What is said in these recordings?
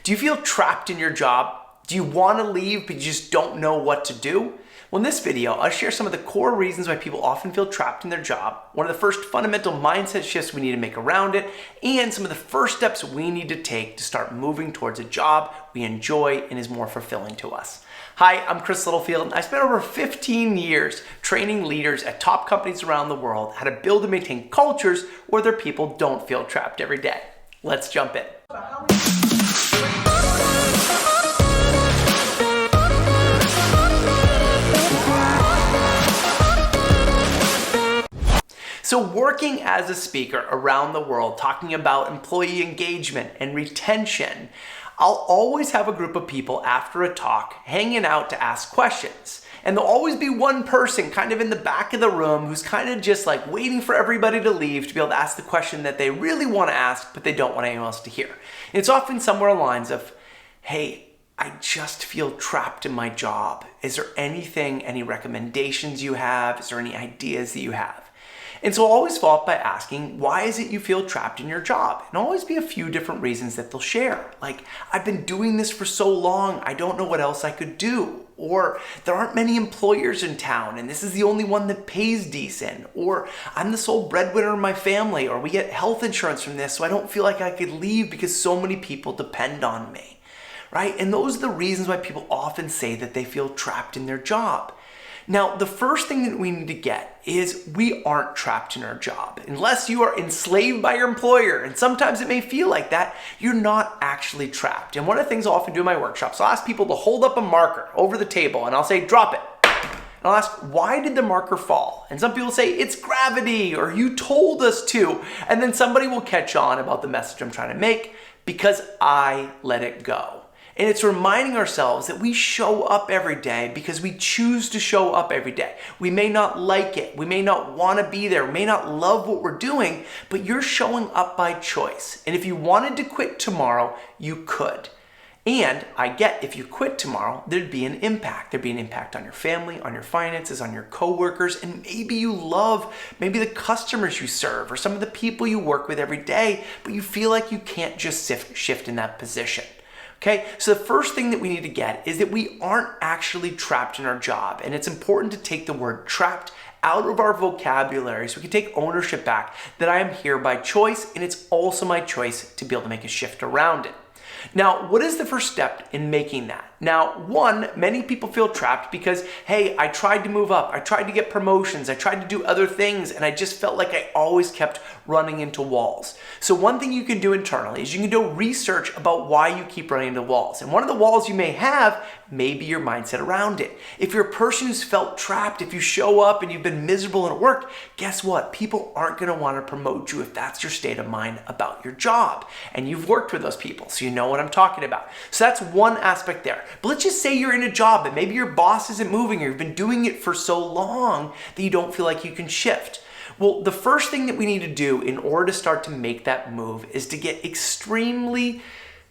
Do you feel trapped in your job? Do you want to leave but you just don't know what to do? Well, in this video, I'll share some of the core reasons why people often feel trapped in their job, one of the first fundamental mindset shifts we need to make around it, and some of the first steps we need to take to start moving towards a job we enjoy and is more fulfilling to us. Hi, I'm Chris Littlefield. I spent over 15 years training leaders at top companies around the world how to build and maintain cultures where their people don't feel trapped every day. Let's jump in. So working as a speaker around the world, talking about employee engagement and retention, I'll always have a group of people after a talk hanging out to ask questions. And there'll always be one person kind of in the back of the room who's kind of just like waiting for everybody to leave to be able to ask the question that they really want to ask, but they don't want anyone else to hear. And it's often somewhere along the lines of, hey, I just feel trapped in my job. Is there any recommendations you have? Is there any ideas that you have? And so I'll always follow up by asking, why is it you feel trapped in your job? And always be a few different reasons that they'll share. Like, I've been doing this for so long, I don't know what else I could do. Or there aren't many employers in town and this is the only one that pays decent. Or I'm the sole breadwinner in my family, or we get health insurance from this, so I don't feel like I could leave because so many people depend on me, right? And those are the reasons why people often say that they feel trapped in their job. Now, the first thing that we need to get is we aren't trapped in our job. Unless you are enslaved by your employer, and sometimes it may feel like that, you're not actually trapped. And one of the things I often do in my workshops, I'll ask people to hold up a marker over the table and I'll say, drop it. And I'll ask, why did the marker fall? And some people say, it's gravity, or you told us to. And then somebody will catch on about the message I'm trying to make because I let it go. And it's reminding ourselves that we show up every day because we choose to show up every day. We may not like it. We may not want to be there. We may not love what we're doing, but you're showing up by choice. And if you wanted to quit tomorrow, you could. And I get if you quit tomorrow, there'd be an impact. There'd be an impact on your family, on your finances, on your coworkers, and maybe you love maybe the customers you serve or some of the people you work with every day, but you feel like you can't just shift in that position. Okay, so the first thing that we need to get is that we aren't actually trapped in our job. And it's important to take the word trapped out of our vocabulary so we can take ownership back that I am here by choice, and it's also my choice to be able to make a shift around it. Now, what is the first step in making that? Now, one, many people feel trapped because, hey, I tried to move up, I tried to get promotions, I tried to do other things, and I just felt like I always kept running into walls. So one thing you can do internally is you can do research about why you keep running into walls. And one of the walls you may have may be your mindset around it. If you're a person who's felt trapped, if you show up and you've been miserable at work, guess what? People aren't going to want to promote you if that's your state of mind about your job. And you've worked with those people, so you know what I'm talking about. So that's one aspect there. But let's just say you're in a job and maybe your boss isn't moving or you've been doing it for so long that you don't feel like you can shift. Well, the first thing that we need to do in order to start to make that move is to get extremely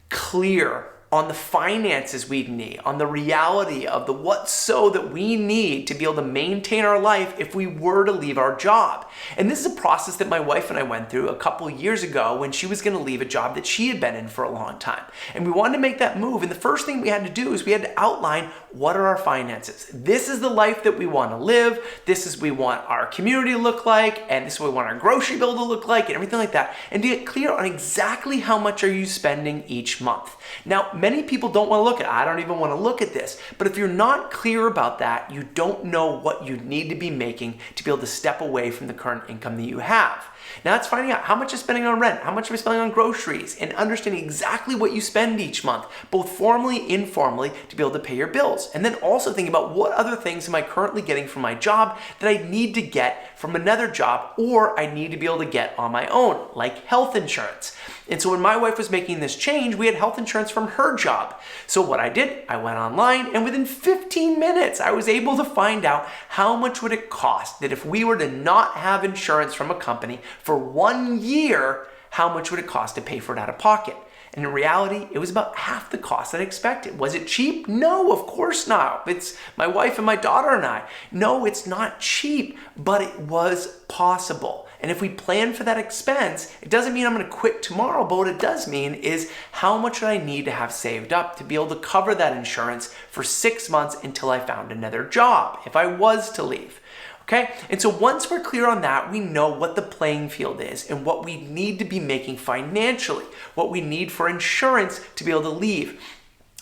clear on the finances we need, on the reality of the what so that we need to be able to maintain our life if we were to leave our job. And this is a process that my wife and I went through a couple years ago when she was going to leave a job that she had been in for a long time. And we wanted to make that move. And the first thing we had to do is we had to outline what are our finances. This is the life that we want to live. This is what we want our community to look like. And this is what we want our grocery bill to look like and everything like that. And to get clear on exactly how much are you spending each month. Now, many people don't want to look at it. I don't even want to look at this. But if you're not clear about that, you don't know what you need to be making to be able to step away from the current income that you have. Now it's finding out how much you're spending on rent, how much you're spending on groceries, and understanding exactly what you spend each month, both formally, informally, to be able to pay your bills. And then also thinking about what other things am I currently getting from my job that I need to get from another job or I need to be able to get on my own, like health insurance. And so when my wife was making this change, we had health insurance from her job. So what I did, I went online and within 15 minutes, I was able to find out how much would it cost that if we were to not have insurance from a company for 1 year, how much would it cost to pay for it out of pocket? And in reality, it was about half the cost that I expected. Was it cheap? No, of course not. It's my wife and my daughter and I. No, it's not cheap, but it was possible. And if we plan for that expense, it doesn't mean I'm going to quit tomorrow, but what it does mean is how much do I need to have saved up to be able to cover that insurance for 6 months until I found another job, if I was to leave. Okay? And so once we're clear on that, we know what the playing field is and what we need to be making financially, what we need for insurance to be able to leave.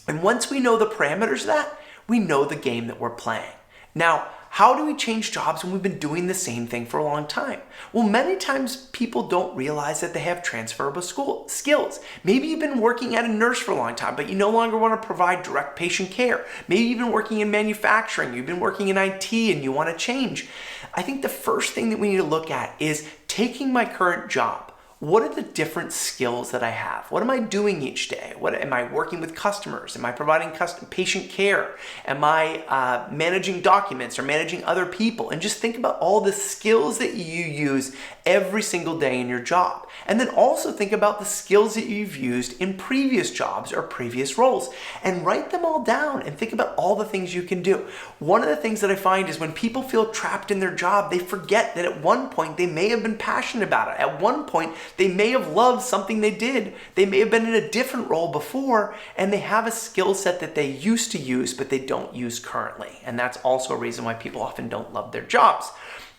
And once we know the parameters of that, we know the game that we're playing. Now, how do we change jobs when we've been doing the same thing for a long time? Well, many times people don't realize that they have transferable skills. Maybe you've been working at a nurse for a long time, but you no longer want to provide direct patient care. Maybe you've been working in manufacturing, you've been working in IT, and you want to change. I think the first thing that we need to look at is taking my current job. What are the different skills that I have? What am I doing each day? What am I working with customers? Am I providing patient care? Am I managing documents or managing other people? And just think about all the skills that you use every single day in your job. And then also think about the skills that you've used in previous jobs or previous roles and write them all down and think about all the things you can do. One of the things that I find is when people feel trapped in their job, they forget that at one point they may have been passionate about it. At one point, they may have loved something they did. They may have been in a different role before, and they have a skill set that they used to use, but they don't use currently. And that's also a reason why people often don't love their jobs.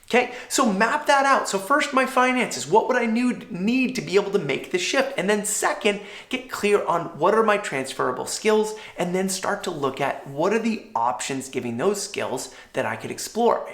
Okay, so map that out. So first, my finances. What would I need to be able to make the shift? And then second, get clear on what are my transferable skills, and then start to look at what are the options giving those skills that I could explore.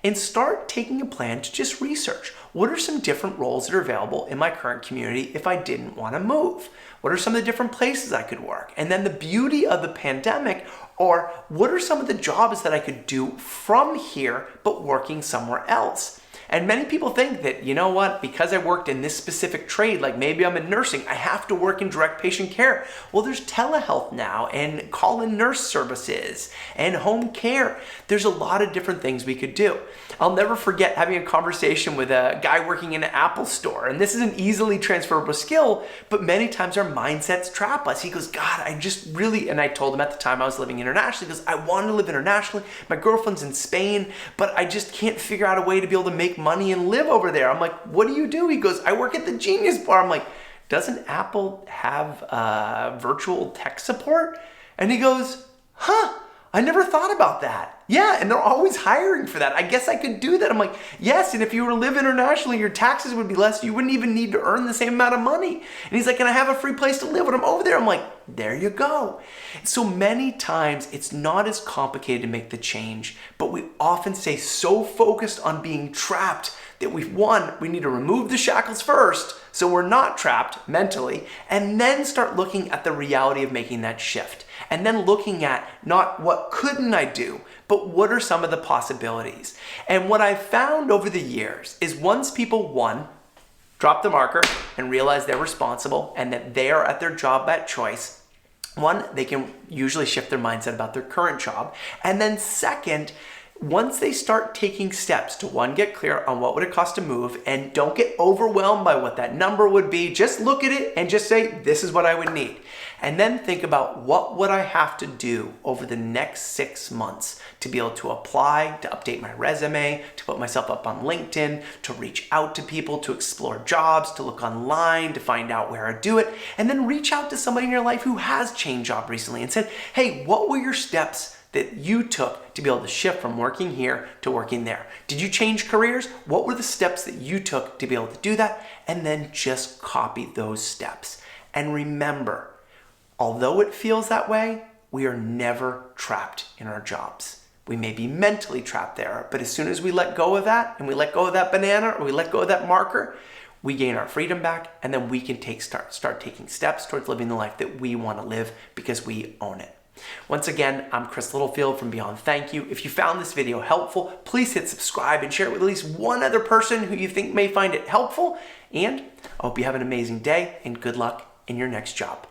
And start taking a plan to just research. What are some different roles that are available in my current community if I didn't want to move? What are some of the different places I could work? And then the beauty of the pandemic are what are some of the jobs that I could do from here but working somewhere else? And many people think that, you know what, because I worked in this specific trade, like maybe I'm in nursing, I have to work in direct patient care. Well, there's telehealth now and call-in nurse services and home care. There's a lot of different things we could do. I'll never forget having a conversation with a guy working in an Apple store. And this is an easily transferable skill, but many times our mindsets trap us. He goes, God, I just really, and I told him at the time I was living internationally, he goes, I want to live internationally. My girlfriend's in Spain, but I just can't figure out a way to be able to make money and live over there. I'm like, what do you do? He goes, I work at the Genius Bar. I'm like, doesn't Apple have virtual tech support? And he goes, huh, I never thought about that. Yeah, and they're always hiring for that. I guess I could do that. I'm like, yes, and if you were to live internationally, your taxes would be less. You wouldn't even need to earn the same amount of money. And he's like, can I have a free place to live when I'm over there? I'm like, there you go. So many times it's not as complicated to make the change, but we often stay so focused on being trapped that we need to remove the shackles first so we're not trapped mentally, and then start looking at the reality of making that shift. And then looking at not what couldn't I do, but what are some of the possibilities. And what I've found over the years is once people, one, drop the marker and realize they're responsible and that they are at their job at choice, one, they can usually shift their mindset about their current job. And then second, once they start taking steps to, one, get clear on what would it cost to move, and don't get overwhelmed by what that number would be. Just look at it and just say, this is what I would need. And then think about what would I have to do over the next 6 months to be able to apply, to update my resume, to put myself up on LinkedIn, to reach out to people, to explore jobs, to look online, to find out where I do it, and then reach out to somebody in your life who has changed job recently and said, hey, what were your steps that you took to be able to shift from working here to working there? Did you change careers? What were the steps that you took to be able to do that? And then just copy those steps. And remember, although it feels that way, we are never trapped in our jobs. We may be mentally trapped there, but as soon as we let go of that, and we let go of that banana, or we let go of that marker, we gain our freedom back, and then we can start taking steps towards living the life that we want to live because we own it. Once again, I'm Chris Littlefield from Beyond Thank You. If you found this video helpful, please hit subscribe and share it with at least one other person who you think may find it helpful. And I hope you have an amazing day and good luck in your next job.